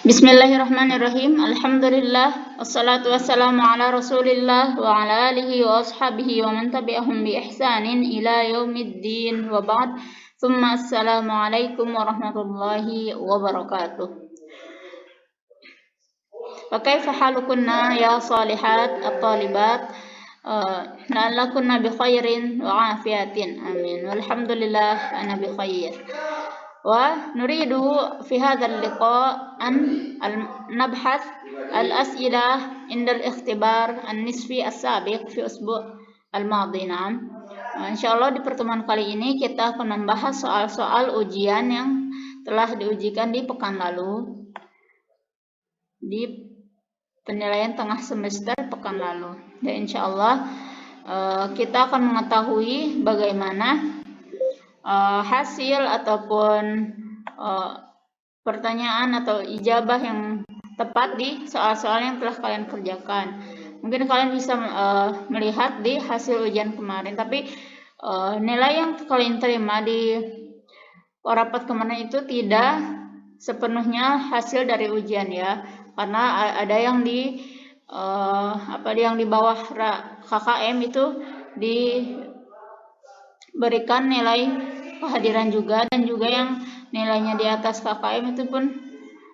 Bismillahirrahmanirrahim. Alhamdulillah. Wassalatu wassalamu ala rasulillah wa ala alihi wa ashabihi wa man tabi'ahum bi ihsanin ila yaumiddin wa ba'd. Thumma assalamu alaikum warahmatullahi wabarakatuh. Wa kaifa halukunna ya salihat at-talibat? La'allakunna bi khairin wa afiyatin. Amin. Walhamdulillah ana bi khair. ونريد في هذا اللقاء أن نبحث الأسئلة عند الاختبار النصفي السابق في أسبوع الماضي. Nah, insyaallah di pertemuan kali ini kita akan membahas soal-soal ujian yang telah diujikan di pekan lalu, di penilaian tengah semester pekan lalu. Dan insyaallah kita akan mengetahui bagaimana hasil ataupun pertanyaan atau ijabah yang tepat di soal-soal yang telah kalian kerjakan. Mungkin kalian bisa melihat di hasil ujian kemarin, tapi nilai yang kalian terima di rapat kemarin itu tidak sepenuhnya hasil dari ujian ya, karena ada yang di yang di bawah KKM itu diberikan nilai kehadiran juga, dan juga yang nilainya di atas KKM itu pun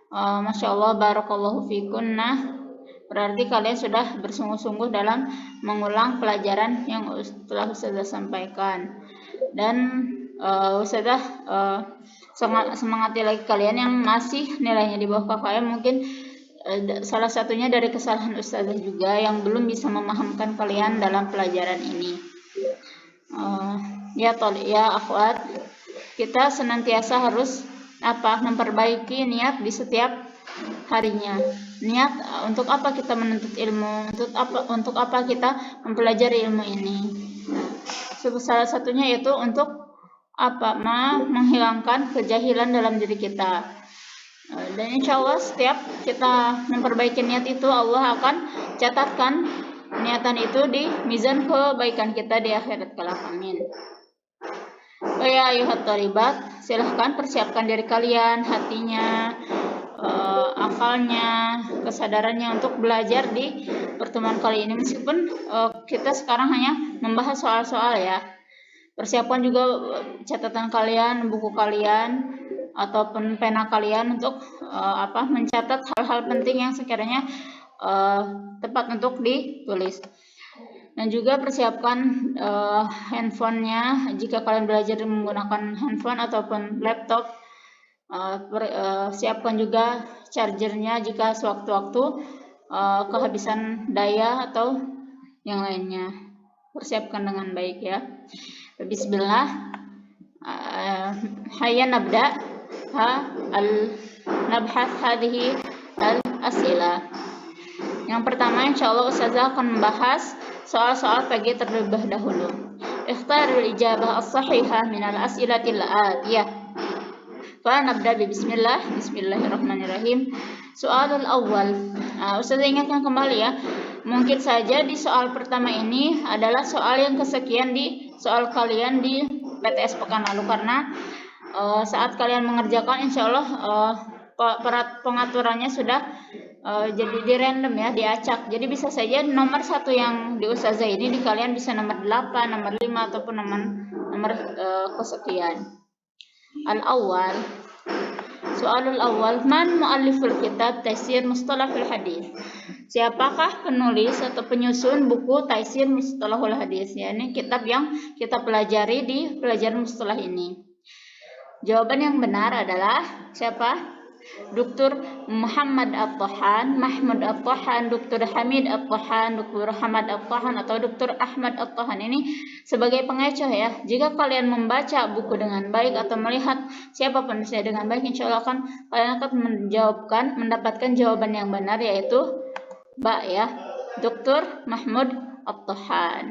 Masya Allah barakallahu fikun. Nah, berarti kalian sudah bersungguh-sungguh dalam mengulang pelajaran yang telah Ustazah sampaikan, dan Ustazah semangati lagi kalian yang masih nilainya di bawah KKM. Mungkin salah satunya dari kesalahan Ustazah juga yang belum bisa memahamkan kalian dalam pelajaran ini. Ya akhwat, kita senantiasa harus memperbaiki niat di setiap harinya. Niat untuk apa kita menuntut ilmu, untuk apa kita mempelajari ilmu ini. Nah, salah satunya yaitu untuk menghilangkan kejahilan dalam diri kita. Dan insya Allah setiap kita memperbaiki niat itu, Allah akan catatkan niatan itu di mizan kebaikan kita di akhirat kelak. Amin. Ya ayuhat thalibat, silahkan persiapkan diri kalian, hatinya, akalnya, kesadarannya untuk belajar di pertemuan kali ini. Meskipun kita sekarang hanya membahas soal-soal ya, persiapkan juga catatan kalian, buku kalian, ataupun pena kalian untuk mencatat hal-hal penting yang sekiranya tepat untuk ditulis. Dan juga persiapkan handphonenya jika kalian belajar menggunakan handphone ataupun laptop. Siapkan juga chargernya jika sewaktu-waktu kehabisan daya atau yang lainnya. Persiapkan dengan baik ya. Bismillah. Hayya nabda nabhath hadhihi al-as'ilah. Yang pertama, insyaallah Ustazah akan membahas soal-soal pagi terlebih dahulu. Ikhtarul ijabah as-sahihah min al-as'ilatil atiyah. Fa nabda bismillahirrahmanirrahim. Soalul awal. Ustazah ingatkan kembali ya. Mungkin saja di soal pertama ini adalah soal yang kesekian di soal kalian di PTS pekan lalu, karena saat kalian mengerjakan insyaallah pengaturannya sudah jadi di random ya, diacak. Jadi bisa saja nomor 1 yang di Ustazah ini di kalian bisa nomor 8, nomor 5 ataupun nomor kesekian. Al-awwal. Soalul awal, man mualliful kitab Taisir Mustalahul Hadis. Siapakah penulis atau penyusun buku Taisir Mustalahul Hadis? Ya, ini kitab yang kita pelajari di pelajaran mustalah ini. Jawaban yang benar adalah siapa? Dr. Muhammad At-Tahan, Mahmud At-Tahan, Dr. Hamid At-Tahan, Dr. Hamad At-Tahan atau Dr. Ahmad At-Tahan. Ini sebagai pengecoh ya. Jika kalian membaca buku dengan baik atau melihat siapa penulisnya dengan baik, insya Allah kalian akan mendapatkan jawaban yang benar, yaitu Ba ya, Dr. Mahmud At-Tahan.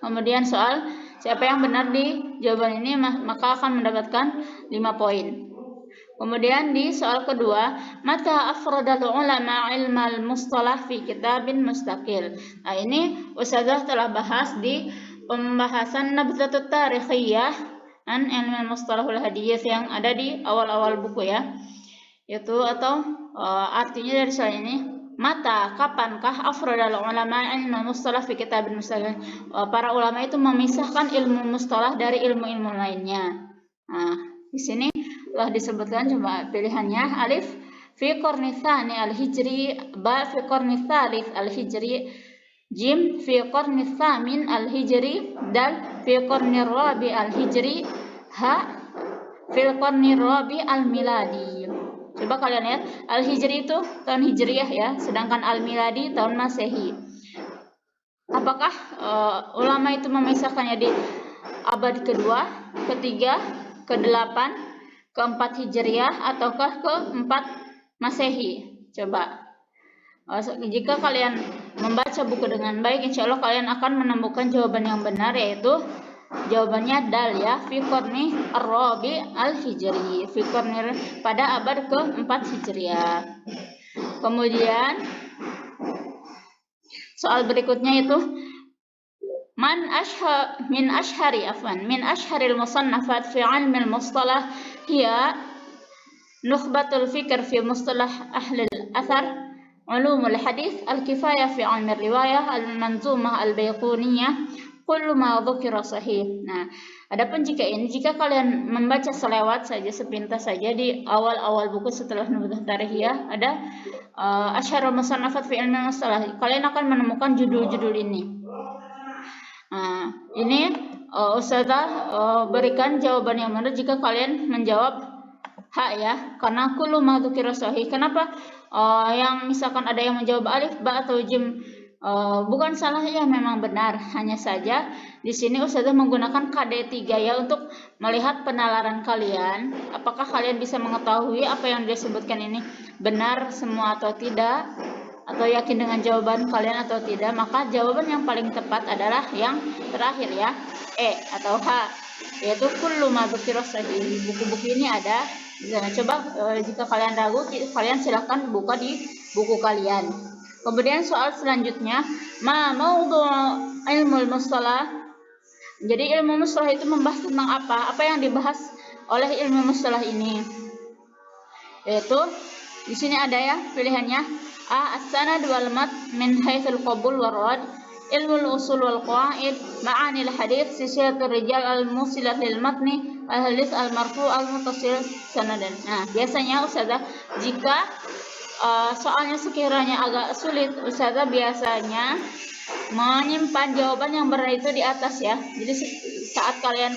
Kemudian soal siapa yang benar di jawaban ini maka akan mendapatkan 5 poin. Kemudian di soal kedua, mata afradal ulama ilmal mustalah fi kitabin mustaqil. Nah, ini Ustazah telah bahas di pembahasan nabzatut tarikhiyah an ilmal mustalahul hadis yang ada di awal-awal buku ya. Itu atau artinya dari soal ini, mata, kapankah afradal ulama ilmu mustalah fi kitab mustalah, para ulama itu memisahkan ilmu mustalah dari ilmu-ilmu lainnya. Nah, di sini telah disebutkan, coba pilihannya: alif fi qarni tsani al-hijri, ba fi qarni tsalits al-hijri, jim fi qarni tsamin al-hijri, dal fi qarni rabi al-hijri, ha fil qarni rabi al-miladi. Coba kalian lihat, al-hijri itu tahun hijriah ya, sedangkan al-miladi tahun masehi. Apakah ulama itu memisahkannya di abad kedua, ketiga, ke-8, ke-4 hijriah, ataukah ke-4 masehi? Coba. Jika kalian membaca buku dengan baik, insya Allah kalian akan menemukan jawaban yang benar, yaitu jawabannya dal ya, fi qarni ar-rabi al-hijri, fi qarni pada abad ke-4 hijriah. Kemudian soal berikutnya itu min ashharil musannafat fi ilmi al-mustalah hiya nukhbatul fikr fi mustalah ahli al-athar, ulumul hadis, al-kifayah fi ilmi riwayah, al-manzumah al-baiquniyah, kullu ma dzukira sahih. Nah, adapun jika kalian membaca selewat saja, sepintas saja di awal-awal buku setelah Nubdhah Tarihiyah, ada asyharul musannafat fi ilmi mustalah, kalian akan menemukan judul-judul ini. Nah, ini Ustazah berikan jawaban yang benar jika kalian menjawab hak ya, karena kullu ma dzukira sahih. Kenapa yang misalkan ada yang menjawab alif, ba atau jim bukan salah ya, memang benar. Hanya saja di sini Ustazah menggunakan KD3 ya untuk melihat penalaran kalian, apakah kalian bisa mengetahui apa yang disebutkan ini benar semua atau tidak, atau yakin dengan jawaban kalian atau tidak. Maka jawaban yang paling tepat adalah yang terakhir ya, E atau H, yaitu kullu ma dzukira sahih. Buku-buku ini ada. Nah, coba jika kalian ragu, kalian silahkan buka di buku kalian. Kemudian soal selanjutnya, ma maudhu' ilmu mustalah. Jadi ilmu mustalah itu membahas tentang apa? Apa yang dibahas oleh ilmu mustalah ini? Yaitu di sini ada ya pilihannya: A. As-sanad wal mat min haitsul qabul wal rad, ilmu al-usul wal qawaid, ma'ani al-hadits, sifatul rijal al-musilah lil matni, al-hadits al-marfu al-muttasil sanadan. Nah, biasanya Ustazah jika soalnya sekiranya agak sulit, Ustazah biasanya menyimpan jawaban yang benar itu di atas ya. Jadi saat kalian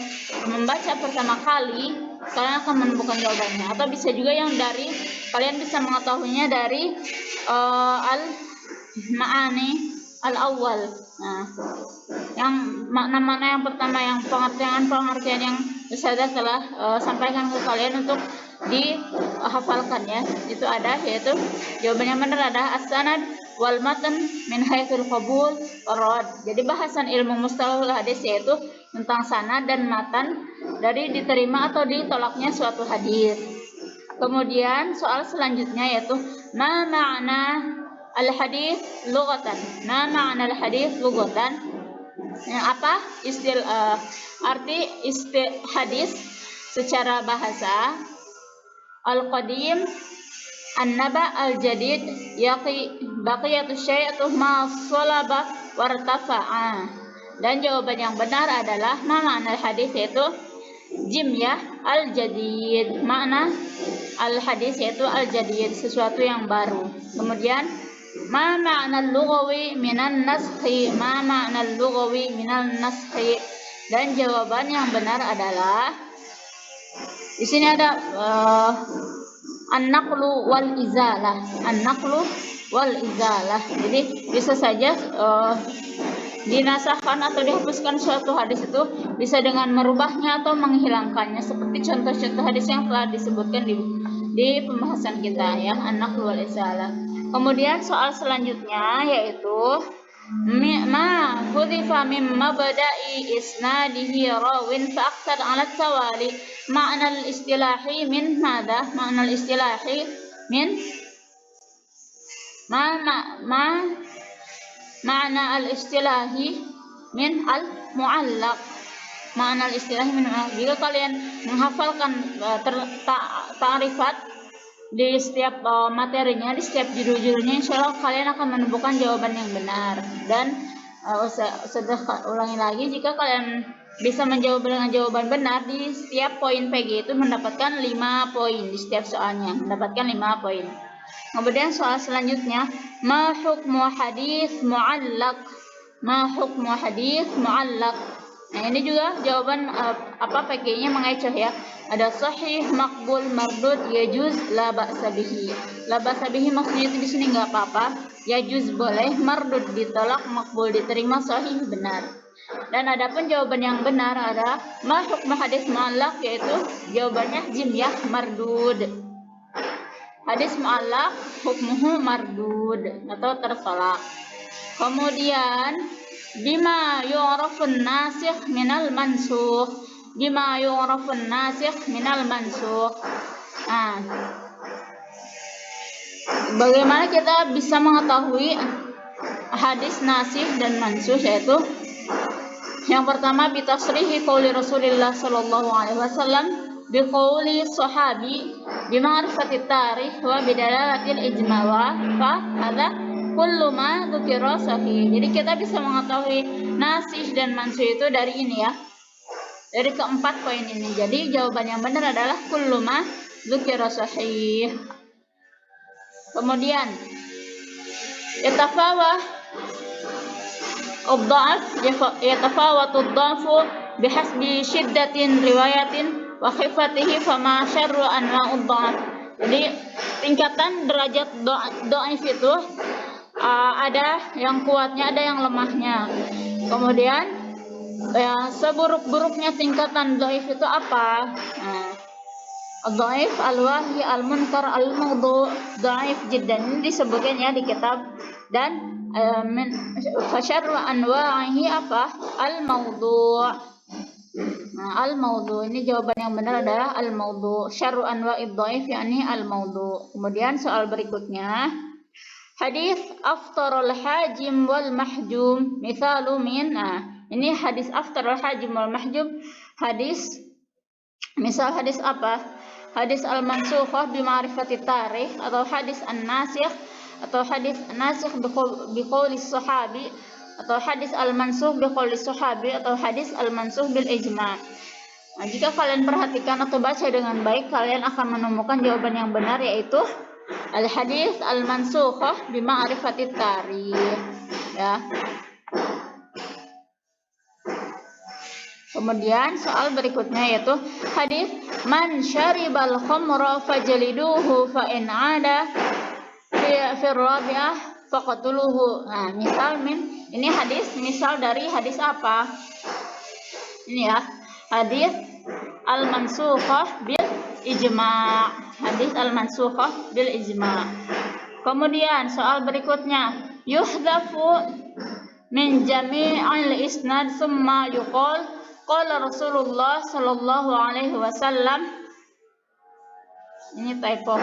membaca pertama kali, kalian akan menemukan jawabannya. Atau bisa juga yang dari kalian bisa mengetahuinya dari al-ma'ani al-awwal. Nah, yang makna-makna yang pertama, yang pengertian yang Ustazah telah sampaikan ke kalian untuk dihafalkan ya. Itu ada, yaitu jawaban yang benar ada as-sanad wal matan min haitsul qabul warad. Jadi bahasan ilmu mustalahul hadis yaitu tentang sanad dan matan dari diterima atau ditolaknya suatu hadis. Kemudian soal selanjutnya yaitu ma ma'na al hadis lughatan. Ma ma'na al hadis lughatan. Apa arti hadis secara bahasa? Al-qadim, an-naba, al-jadid, baqiyatu syai'atu ma salaba wartafa'a. Dan jawaban yang benar adalah makna al-hadis yaitu jim ya, al-jadid. Makna al-hadis yaitu al-jadid, sesuatu yang baru. Kemudian ma ma'na al-lughawi minan naskhi, ma ma'na al-lughawi minan naskhi. Dan jawaban yang benar adalah di sini ada an-naqlu wal izalah. An-naqlu wal izalah. Jadi bisa saja dinasahkan atau dihapuskan suatu hadis itu bisa dengan merubahnya atau menghilangkannya, seperti contoh-contoh hadis yang telah disebutkan di pembahasan kita ya, an-naqlu wal izalah. Kemudian soal selanjutnya yaitu ma hudhifa min mabda'i isnadihi rawin fa akthar 'ala tawali, makna al-istilahi min madha? Makna al-istilahi min makna al-istilahi min al-mu'allaq. Makna al-istilahi min al-mu'allaq. Jika kalian menghafalkan ta'rifat di setiap materinya, di setiap judul-judulnya, insya Allah kalian akan menemukan jawaban yang benar. Dan sudah ulangi lagi, jika kalian bisa menjawab dengan jawaban benar, di setiap poin PG itu mendapatkan 5 poin, di setiap soalnya mendapatkan 5 poin. Kemudian soal selanjutnya, ma hukmu hadis mu'allaq. Ma hukmu hadis mu'allaq. Nah, ini juga jawaban PG-nya mengecoh ya. Ada sahih, maqbul, mardud, yajuz, la ba'sa bihi. La ba'sa bihi maksudnya itu di sini enggak apa-apa. Yajuz boleh, mardud ditolak, maqbul diterima, sahih benar. Dan adapun jawaban yang benar ada ma hukmu hadis mu'allaq, yaitu jawabannya jim ya, mardud. Hadis mu'allaq hukmuhu mardud atau tertolak. Kemudian bima yu'rafun nasikh minal mansukh. Bima yu'rafun nasikh minal mansukh. Nah, bagaimana kita bisa mengetahui hadis nasikh dan mansukh, yaitu yang pertama bitasrihi qauli Rasulullah sallallahu alaihi wasallam biqauli sahabi bima'rifati tarikh wa bidalalatil ijma wa fa hadza kullu ma dzukira sahih. Jadi kita bisa mengetahui nasikh dan mansukh itu dari ini ya. Dari keempat poin ini. Jadi jawaban yang benar adalah kullu ma dzukira sahih. Kemudian yatafawatu ad-dha'fu bihasbi syiddatin riwayatin wa khifatihi fama syarru anwa'ud dha'f. Jadi tingkatan derajat dhaif itu ada yang kuatnya, ada yang lemahnya. Kemudian seburuk-buruknya tingkatan dhaif itu apa? Dhaif al-wahi al-munkar al-mawdu' dhaif jiddan, ini disebutkan ya di kitab. Dan fasyarru anwa'ihi apa? Al-mawdu'. Nah, al-mawdu' ini jawaban yang benar adalah al-mawdu'. Syarru anwa'id dhaif yakni al-mawdu'. Kemudian soal berikutnya, hadis aftarul hajim wal mahjum mithalu min. Nah, ini hadis aftarul hajim wal mahjum, hadis misal hadis apa? Hadis al-mansukhah bi ma'rifati tarikh, atau hadis an-nasikh, atau hadis nasikh bi qauli sahabi, atau hadis al-mansukh bi qauli sahabi, atau hadis al-mansukh bil ijma'. Nah, jika kalian perhatikan atau baca dengan baik, kalian akan menemukan jawaban yang benar, yaitu al-hadis al-mansukhah bi ma'rifati tarikh ya. Kemudian soal berikutnya yaitu hadis man syaribal khamra fajliduhu fa in 'ada fi rabi'ah faqatuluhu. Nah, misal ini hadis misal dari hadis apa? Ini ya, hadis al-mansukhah bil ijma'. Hadis al-mansukhah bil ijma'. Kemudian soal berikutnya, yuhdhafu min jami'il isnad summa yuqal qala Rasulullah sallallahu alaihi wasallam. Ini typo.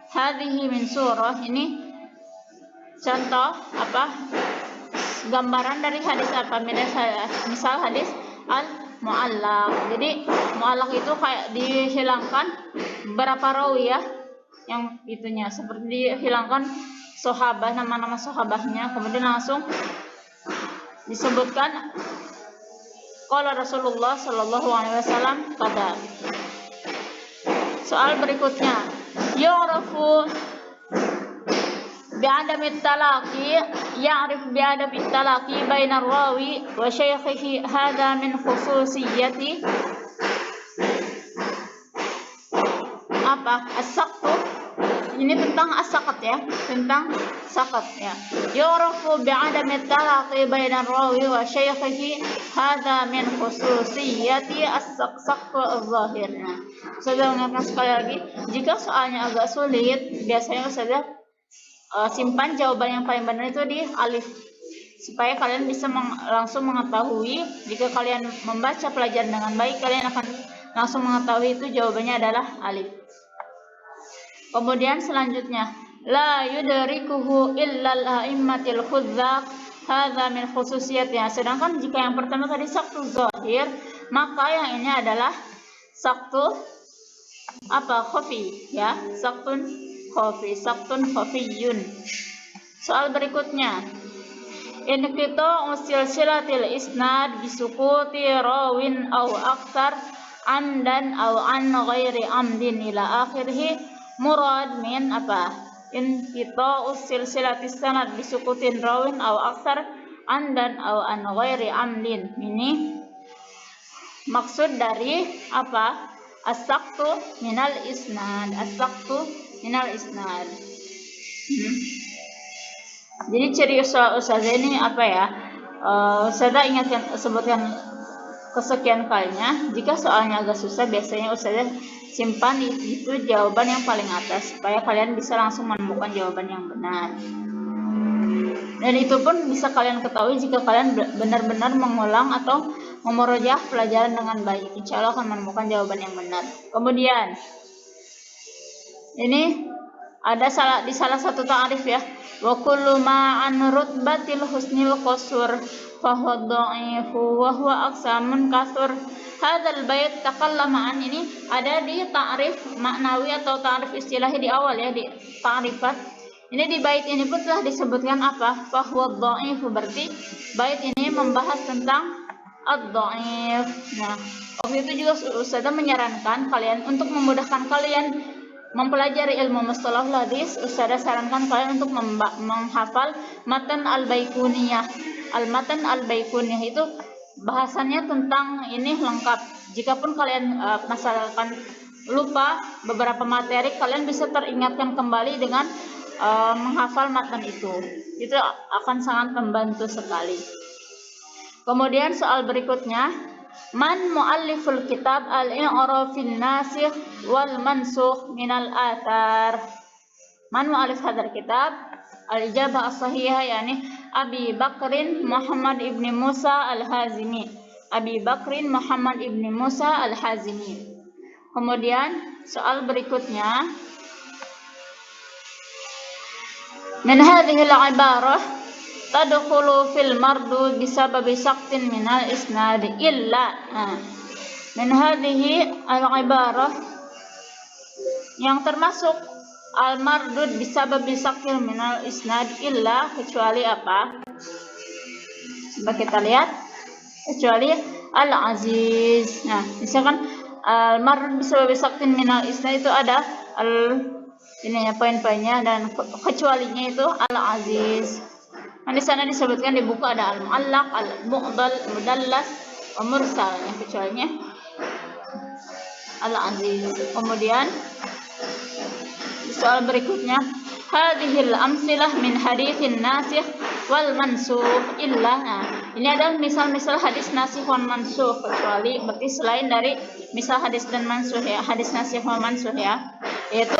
Hadhihi min surah. Ini contoh apa? Gambaran dari hadis apa? Misal hadis al-mu'allaq. Jadi mu'allaq itu kayak dihilangkan beberapa rawi ya, yang itunya seperti dihilangkan sahabat, nama-nama sahabatnya, kemudian langsung disebutkan qala Rasulullah sallallahu alaihi wasallam pada. Soal berikutnya, yu'rafu bi'adami talaqi, ya'rif bi'adami talaqi bainar rawi wa syaykhihi, hadha min khususiyati apa? As-saqtu. Ini tentang as-saqat ya, tentang saqat ya. Yu'rafu bi'adami talaqi bainar rawi wa syaykhihi, hadha min khususiyati as-saqtu az-zahir. Nah, saya mengingatkan sekali lagi, jika soalnya agak sulit, biasanya saya simpan jawaban yang paling benar itu di alif, supaya kalian bisa langsung mengetahui. Jika kalian membaca pelajaran dengan baik, kalian akan langsung mengetahui itu jawabannya adalah alif. Kemudian selanjutnya, la yudrikuhu illa al-a'immatil khudzaq, hadza min khususiyatnya. Sedangkan jika yang pertama tadi saqtu zahir, maka yang ini adalah saqtu apa? Khafi ya, saktun khafi, saktun khafiyun. Soal berikutnya, inqita'u silsilatil isnad bisukuti rawin aw aktar amdan aw an ghairi amdin ila akhirih, murad min apa? Inqita'u silsilatis sanad bisukutin rawin aw aktar amdan aw an ghairi amdin. Ini maksud dari apa? As-saktu minal isnad, as-saktu minal isnad. Jadi ciri ustazah ini apa ya? Ustazah sebutkan kesekian kalinya. Jika soalnya agak susah, biasanya ustazah simpan itu jawaban yang paling atas supaya kalian bisa langsung menemukan jawaban yang benar. Dan itu pun bisa kalian ketahui jika kalian benar-benar mengulang atau memurojaah pelajaran dengan baik. Insya Allah akan menemukan jawaban yang benar. Kemudian ini ada di salah satu ta'rif ya. Wa kullu ma an rutbatil husnil qasur fa huwa dha'ifu wa huwa aqsamun kasur. Hadzal bait takallama an, ini ada di ta'rif maknawi atau ta'rif istilahi di awal ya, di ta'rifat. Ini di bait ini pun telah disebutkan apa? Fa huwa dha'ifu, berarti bait ini membahas tentang ad-dha'if. Nah, waktu itu juga Ustazah menyarankan kalian untuk memudahkan kalian mempelajari ilmu mustalahul hadis, Ustazah sarankan kalian untuk menghafal matan al-Baiquniyah. Al-matan al-Baiquniyah itu bahasannya tentang ini lengkap. Jikapun kalian misalkan lupa beberapa materi, kalian bisa teringatkan kembali dengan menghafal matan itu akan sangat membantu sekali. Kemudian soal berikutnya, man mualliful kitab al-i'rafin nasikh wal mansukh minal athar. Man muallif hadzal kitab? Al-ijabah as-sahihah yani Abi Bakrin Muhammad ibni Musa al-Hazimi. Abi Bakrin Muhammad ibni Musa al-Hazimi. Kemudian soal berikutnya, min hadhihi al-ibarah tadkhulu fil mardu bisababi saqtin minal isnad illa. Min hadhihi al-ibarah, yang termasuk al-mardud bisababi saqtin minal isnad illa, kecuali apa? Coba kita lihat, kecuali al-aziz. Nah, misalkan al-mardud bisababi saqtin minal isnad itu ada ini ya poin-poinnya, dan kecualinya itu al-aziz. Nah, di sana disebutkan di buku ada al-mu'allaq, al-mu'dal, mudallas, mursal. Yang kecualinya al-aziz. Kemudian di soal berikutnya, hadhil amsilah min haditsin nasikh wal mansukh illa. Nah, ini adalah misal-misal hadis nasikh wal mansukh, kecuali berarti selain dari misal hadis dan mansukh ya, hadis nasikh wal mansukh ya, yaitu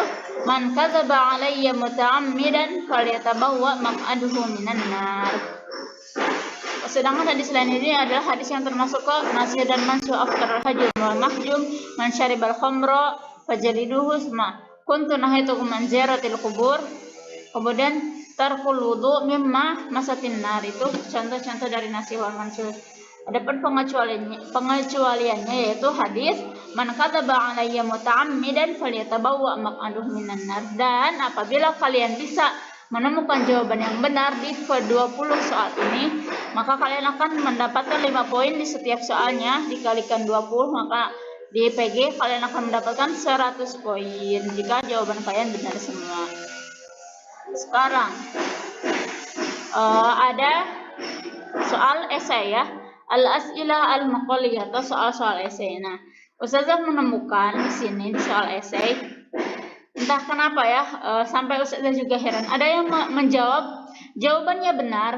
man kadzaba alayya muta'ammidan falyatabawwa maq'adahu minan nar. Sedangkan hadis lain ini adalah hadis yang termasuk ke nasikh dan mansukh. Aftar al-hajum wal mahjum man syaribal khamra fajliduhu sama kuntu nahaitukum an ziyaratil qubur. Kemudian tarkul wudu mimma masatin nar, itu contoh-contoh dari nasikh wal mansukh. Adapun pengecualiannya yaitu hadis man kadzaba alayya muta'ammidan falyatabawwa maq'adahu minan nar. Dan apabila kalian bisa menemukan jawaban yang benar di ke-20 soal ini, maka kalian akan mendapatkan 5 poin di setiap soalnya. Dikalikan 20, maka di PG kalian akan mendapatkan 100 poin jika jawaban kalian benar semua. Sekarang ada soal esai ya, al-as'ilah al-maqaliyah atau soal-soal esai. Nah, Ustazah menemukan di sini di soal esai, entah kenapa ya, sampai Ustazah juga heran, ada yang menjawab jawabannya benar,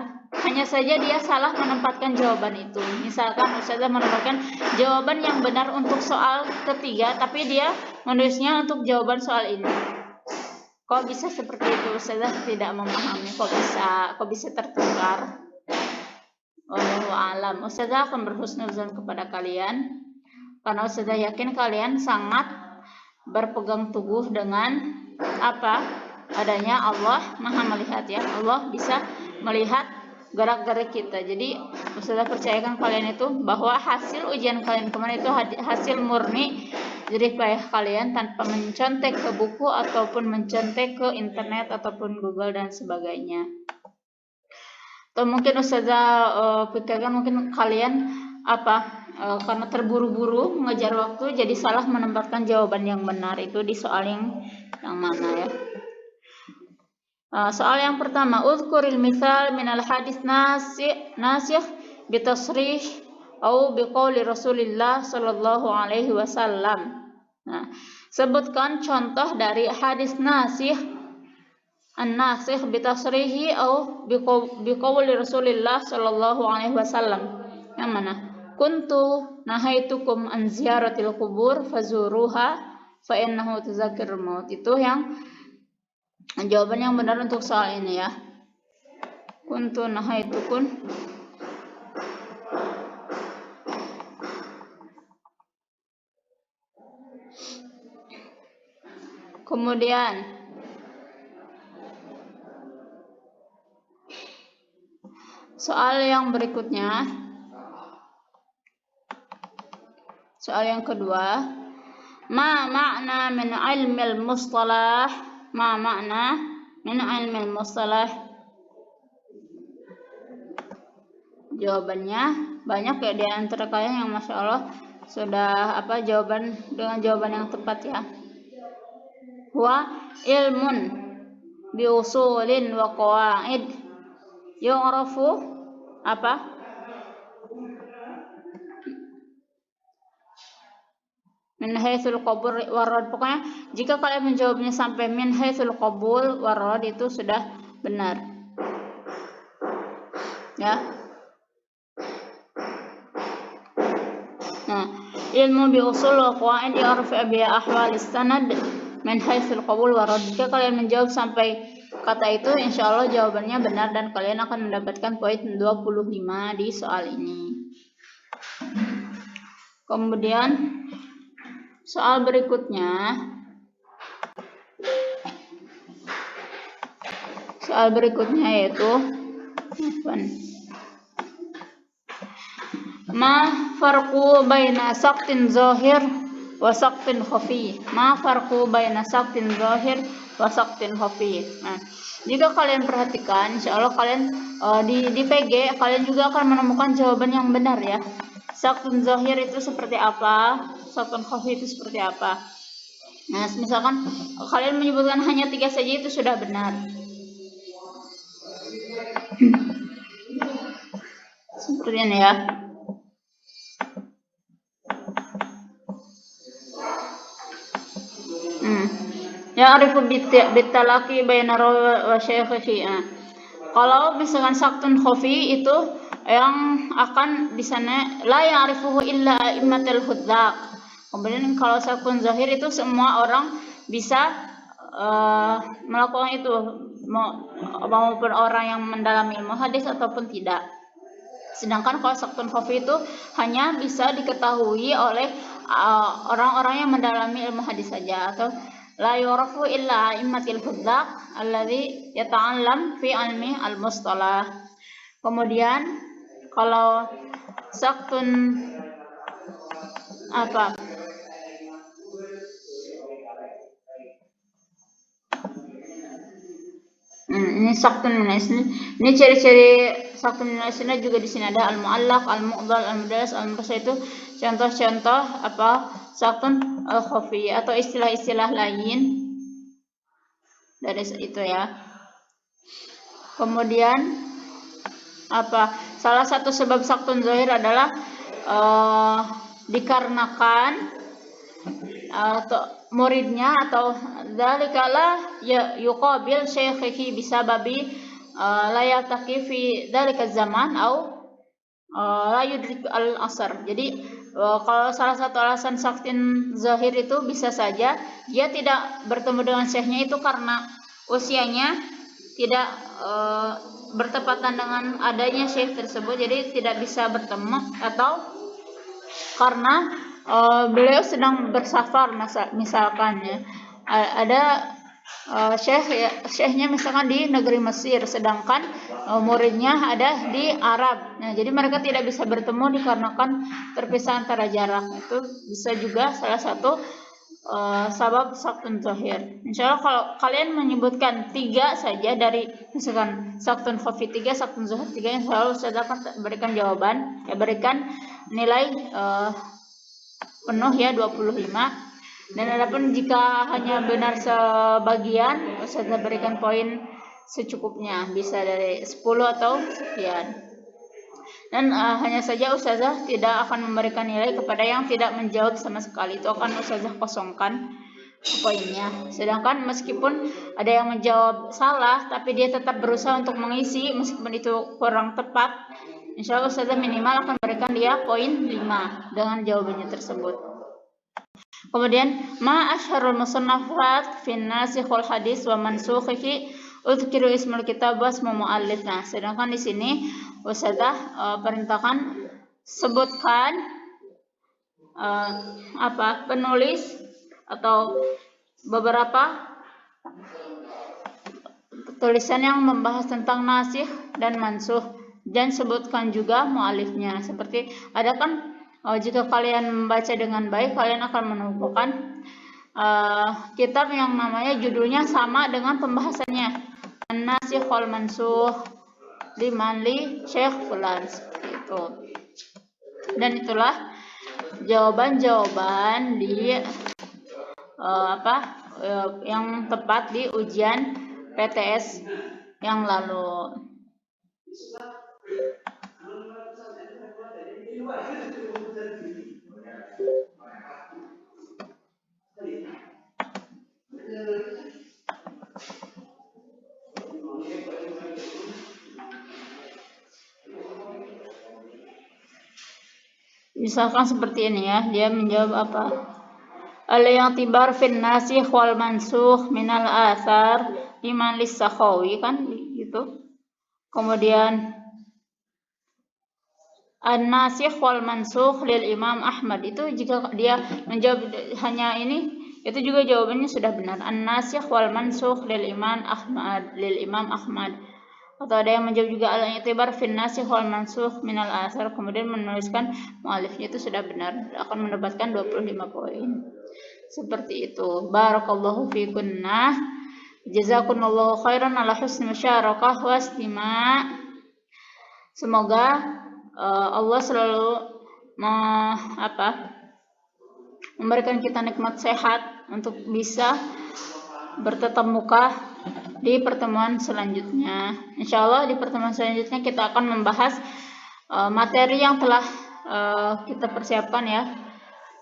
hanya saja dia salah menempatkan jawaban itu. Misalkan Ustazah menemukan jawaban yang benar untuk soal ketiga, tapi dia menulisnya untuk jawaban soal ini. Kok bisa seperti itu? Ustazah tidak memahami. Kok bisa tertukar? Wallahu a'lam. Ustazah akan berhusnuzon kepada kalian, karena Ustazah yakin kalian sangat berpegang teguh dengan apa adanya Allah Maha melihat ya. Allah bisa melihat gerak-gerik kita. Jadi Ustazah percayakan kalian itu bahwa hasil ujian kalian kemarin itu hasil murni jerih payah kalian tanpa mencontek ke buku ataupun mencontek ke internet ataupun Google dan sebagainya. Atau mungkin Ustazah pikirkan mungkin kalian karena terburu-buru mengejar waktu jadi salah menempatkan jawaban yang benar itu di soal yang mana ya. Soal yang pertama, uzkuril misal minal hadis nasikh bitasrih atau biqauli Rasulillah sallallahu alaihi wasallam. Nah, sebutkan contoh dari hadis nasikh an-nasikh bitasrihi atau biqauli Rasulillah sallallahu alaihi wasallam. Yang mana? Kuntu nahaitukum an ziyaratil qubur fazuruha fa innahu tuzakkirul maut. Itu yang jawaban yang benar untuk soal ini ya. Kuntu nahaitukum. Kemudian soal yang berikutnya, soal yang kedua, ma makna min ilmil mustalah, ma makna min ilmil mustalah. Jawabannya banyak ya di antara kalian yang masya Allah sudah jawaban dengan jawaban yang tepat ya. Wa ilmun bi usulin wa qawaid yu'rafu min haitsul qabul warad. Pokoknya jika kalian menjawabnya sampai min haitsul qabul warad itu sudah benar ya. Nah, ilmu bi usul wa qawaid yu'rafu bi ahwal sanad min haitsul qabul warad. Jika kalian menjawab sampai kata itu, insya Allah jawabannya benar dan kalian akan mendapatkan poin 25 di soal ini. Kemudian soal berikutnya, yaitu ma farqu baina saqtin zahir wa saqtin khafi. Ma farqu baina saqtin zahir wa saqtin khafi. Nah, jika kalian perhatikan, insya Allah kalian di PG kalian juga akan menemukan jawaban yang benar ya. Saqtun zahir itu seperti apa? Saqtun khafi itu seperti apa? Nah, misalkan kalian menyebutkan hanya 3 saja itu sudah benar. Seperti ini ya. Ya'rifu bitalaqi baina rawi wa syaikhihi. Kalau misalkan saqtun khafi itu yang akan di sana la ya'rifuhu illa a'immatul hudzaq. Kemudian kalau saqtun zahir itu semua orang bisa melakukan itu, maupun orang yang mendalami ilmu hadis ataupun tidak. Sedangkan kalau saqtun khafi itu hanya bisa diketahui oleh orang-orang yang mendalami ilmu hadis saja, atau la yurafu illa a'immatul hudzaq alladzi yata'allam fi ilmi al-mustalah. Kemudian kalau saqtun ini saqtun munas. Ini ciri-ciri saqtun munas juga di sini ada al-mu'allaq, al-mu'dhal, al-mudallas, al-mursal. Itu contoh-contoh saqtun al-khafi atau istilah-istilah lain dari itu ya. Kemudian salah satu sebab saqtun zahir adalah dikarenakan atau muridnya atau dzalikala yuqabil syaikhihi bisababi la yaltaqi fi dzalika zaman au la yudrik al-asr. Jadi kalau salah satu alasan saqtun zahir itu bisa saja dia tidak bertemu dengan syekhnya itu karena usianya tidak bertepatan dengan adanya syekh tersebut, jadi tidak bisa bertemu, atau karena beliau sedang bersafar misalkan ya. Ada syekhnya misalkan di negeri Mesir, sedangkan muridnya ada di Arab. Nah, jadi mereka tidak bisa bertemu dikarenakan terpisah antara jarak. Itu bisa juga salah satu sabab saktun zahir. Insya Allah kalau kalian menyebutkan 3 saja dari misalkan saktun khafi 3, saktun zahir 3, insya Allah Ustaz akan berikan jawaban, berikan nilai penuh ya 25. Dan adapun jika hanya benar sebagian, Ustazah berikan poin secukupnya, bisa dari 10 atau sekian. Dan hanya saja Ustazah tidak akan memberikan nilai kepada yang tidak menjawab sama sekali, itu akan Ustazah kosongkan poinnya. Sedangkan meskipun ada yang menjawab salah, tapi dia tetap berusaha untuk mengisi meskipun itu kurang tepat, insya Allah Ustazah minimal akan berikan dia poin 5 dengan jawabannya tersebut. Kemudian ma asyharul musannafat fin nasikh wal hadis wa mansukhihi udhkiru ismul kitab wa ismu muallif. Nah, sedangkan di sini Ustazah perintahkan sebutkan penulis atau beberapa tulisan yang membahas tentang nasikh dan mansukh, dan sebutkan juga muallifnya. Seperti ada kan jika kalian membaca dengan baik, kalian akan menemukan kitab yang namanya judulnya sama dengan pembahasannya, An-Nasikh wal Mansukh liman li Syekh Fulan, seperti itu. Dan itulah jawaban-jawaban di yang tepat di ujian PTS yang lalu. Misalkan seperti ini ya, dia menjawab apa? Al-i'tibar fin nasikh wal mansukh minal athar liman lis-Sakhawi, kan gitu. Kemudian an-nasikh wal mansukh lil Imam Ahmad, itu jika dia menjawab hanya ini, itu juga jawabannya sudah benar. An-nasikh wal mansukh lil Imam Ahmad. Atau ada yang menjawab juga al-i'tibar fin nasikh wal mansukh minal athar, kemudian menuliskan muallifnya, itu sudah benar, akan mendapatkan 25 poin. Seperti itu. Barakallahu fikunna, jazakumullahu khairan ala husni musyarakah wa istima'. Semoga Allah selalu memberikan kita nikmat sehat untuk bisa bertatap muka di pertemuan selanjutnya. Insya Allah di pertemuan selanjutnya kita akan membahas materi yang telah kita persiapkan ya.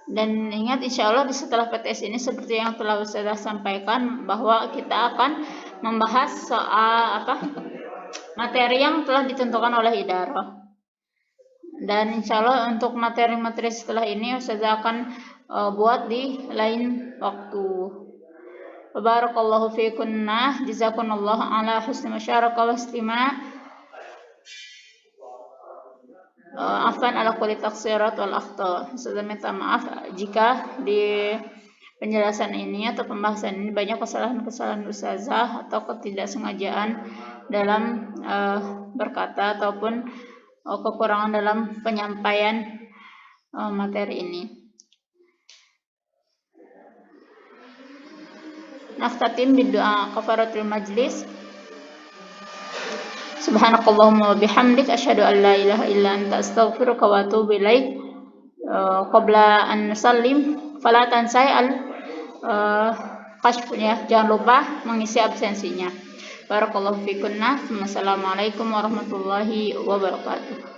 Dan ingat, insya Allah di setelah PTS ini seperti yang telah saya sampaikan, bahwa kita akan membahas soal materi yang telah ditentukan oleh idarah. Dan insya Allah untuk materi-materi setelah ini Ustazah akan buat di lain waktu. Barakallahu fikunna, jazakumullahu ala husni musyarakah wa istima'. Afwan ala kulli taqsirat wal akhta. Ustazah minta maaf jika di penjelasan ini atau pembahasan ini banyak kesalahan-kesalahan Ustazah atau ketidaksengajaan dalam berkata ataupun kekurangan dalam penyampaian materi ini. Naftatim bidu'a kafaratul majlis. Subhanakallahumma wa bihamdik asyhadu an la ilaha illa anta astaghfiruka wa atubu ilaik. Qabla an nusallim fala tansai kashf ya, jangan lupa mengisi absensinya. Barakallahu fikunna. Wassalamualaikum warahmatullahi wabarakatuh.